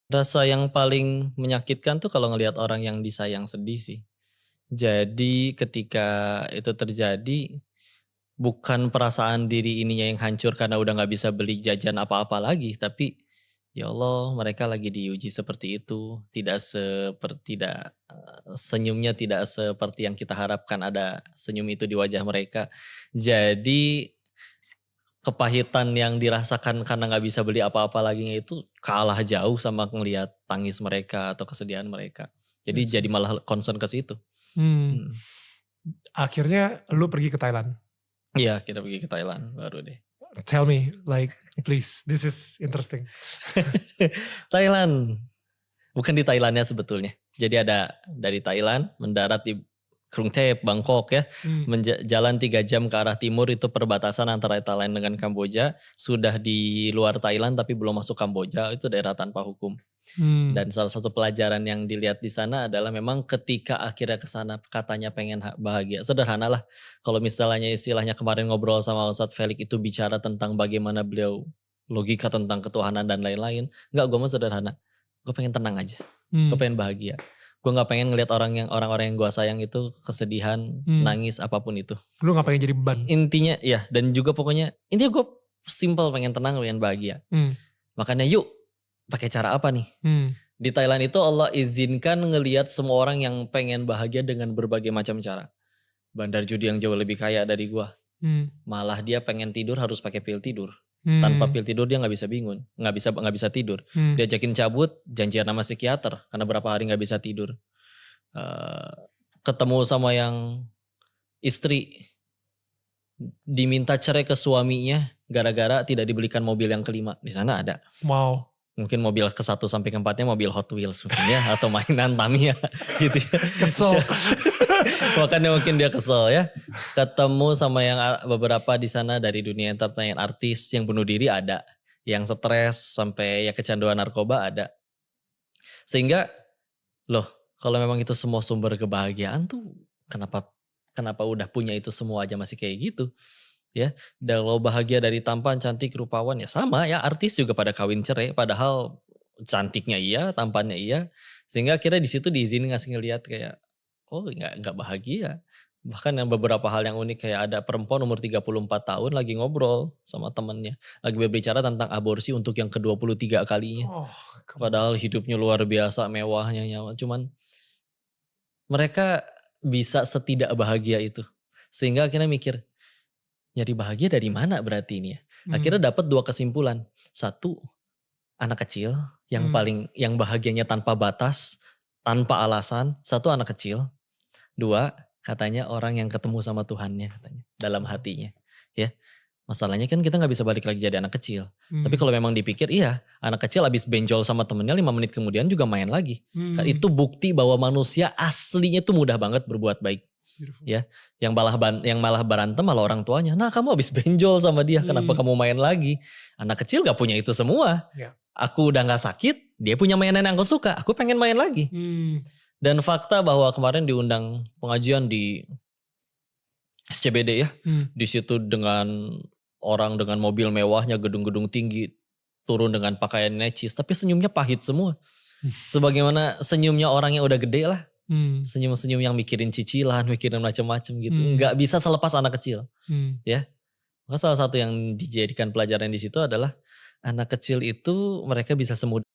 Rasa yang paling menyakitkan tuh kalau ngelihat orang yang disayang sedih sih. Jadi ketika itu terjadi, bukan perasaan diri ininya yang hancur karena udah nggak bisa beli jajan apa-apa lagi, tapi ya Allah mereka lagi diuji seperti itu, tidak senyumnya tidak seperti yang kita harapkan ada senyum itu di wajah mereka. Jadi kepahitan yang dirasakan karena nggak bisa beli apa-apa lagi itu kalah jauh sama ngelihat tangis mereka atau kesedihan mereka. Jadi That's jadi malah concern ke situ. hmm, Mhm. akhirnya lu pergi ke Thailand. Iya, kita pergi ke Thailand baru deh. Tell me, like, please, this is interesting. Thailand, bukan di Thailandnya sebetulnya. Jadi ada dari Thailand mendarat di Krungthep, Bangkok ya, Hmm, jalan 3 jam ke arah timur itu perbatasan antara Thailand dengan Kamboja, sudah di luar Thailand tapi belum masuk Kamboja, itu daerah tanpa hukum. hmm, Dan salah satu pelajaran yang dilihat di sana adalah memang ketika akhirnya ke sana katanya pengen bahagia, sederhana lah. Kalau misalnya istilahnya kemarin ngobrol sama Ustadz Felix itu bicara tentang bagaimana beliau logika tentang ketuhanan dan lain-lain. Enggak, gue mah sederhana. Gue pengen tenang aja. Gue hmm, pengen bahagia. Gue nggak pengen ngelihat orang-orang yang gue sayang itu kesedihan, hmm. nangis apapun itu. Lu gak pengen jadi beban. Intinya ya, dan juga pokoknya intinya gue simple pengen tenang, pengen bahagia. Hmm, Makanya yuk pakai cara apa nih? hmm, Di Thailand itu Allah izinkan ngelihat semua orang yang pengen bahagia dengan berbagai macam cara. Bandar judi yang jauh lebih kaya dari gua. hmm, Malah dia pengen tidur harus pakai pil tidur. Tanpa hmm, pil tidur dia nggak bisa bingung, nggak bisa tidur. hmm. Diajakin cabut, janjian sama psikiater karena berapa hari nggak bisa tidur. Eh, Ketemu sama yang istri diminta cerai ke suaminya gara-gara tidak dibelikan mobil yang kelima. Di sana ada. Wow. Mungkin mobil ke 1 sampai ke 4-nya mobil Hot Wheels mungkin ya atau mainan Tamiya gitu ya. Kesel. Makanya mungkin dia kesel ya. Ketemu sama yang beberapa di sana dari dunia entertainment, artis yang bunuh diri ada, yang stres sampai ya kecanduan narkoba ada. Sehingga loh, kalau memang itu semua sumber kebahagiaan tuh kenapa kenapa udah punya itu semua aja masih kayak gitu? Ya, kalau bahagia dari tampan, cantik, rupawan ya sama ya, artis juga pada kawin cerai padahal cantiknya iya, tampannya iya. Sehingga akhirnya di situ diizinin ngasih ngelihat kayak, oh nggak bahagia. Bahkan yang beberapa hal yang unik kayak ada perempuan umur 34 tahun lagi ngobrol sama temennya. Lagi berbicara tentang aborsi untuk yang ke-23 kalinya. Oh, come on. Padahal hidupnya luar biasa, mewahnya, nyaman. Cuman mereka bisa setidak bahagia itu. Sehingga akhirnya mikir, nyari bahagia dari mana berarti ini ya? Hmm, Akhirnya dapat 2 kesimpulan. Satu, anak kecil hmm, yang bahagianya tanpa batas, tanpa alasan. Satu anak kecil. 2, katanya orang yang ketemu sama Tuhannya katanya, dalam hatinya. Ya, masalahnya kan kita nggak bisa balik lagi jadi anak kecil. Tapi hmm, kalau memang dipikir iya, anak kecil habis benjol sama temennya 5 menit kemudian juga main lagi. hmm. Itu bukti bahwa manusia aslinya tuh mudah banget berbuat baik. It's beautiful. Ya, yang malah berantem malah orang tuanya. Nah, kamu habis benjol sama dia, kenapa Hmm, kamu main lagi? Anak kecil gak punya itu semua. yeah. Aku udah gak sakit, dia punya mainan yang aku suka, aku pengen main lagi. Hmm, Dan fakta bahwa kemarin diundang pengajian di SCBD ya, hmm, di situ dengan orang dengan mobil mewahnya, gedung-gedung tinggi, turun dengan pakaian necis, tapi senyumnya pahit semua. Sebagaimana senyumnya orang yang udah gede lah. hmm, Senyum-senyum yang mikirin cicilan, mikirin macam-macam gitu. hmm, Nggak bisa selepas anak kecil, hmm. ya. Maka salah satu yang dijadikan pelajaran di situ adalah anak kecil itu mereka bisa semudah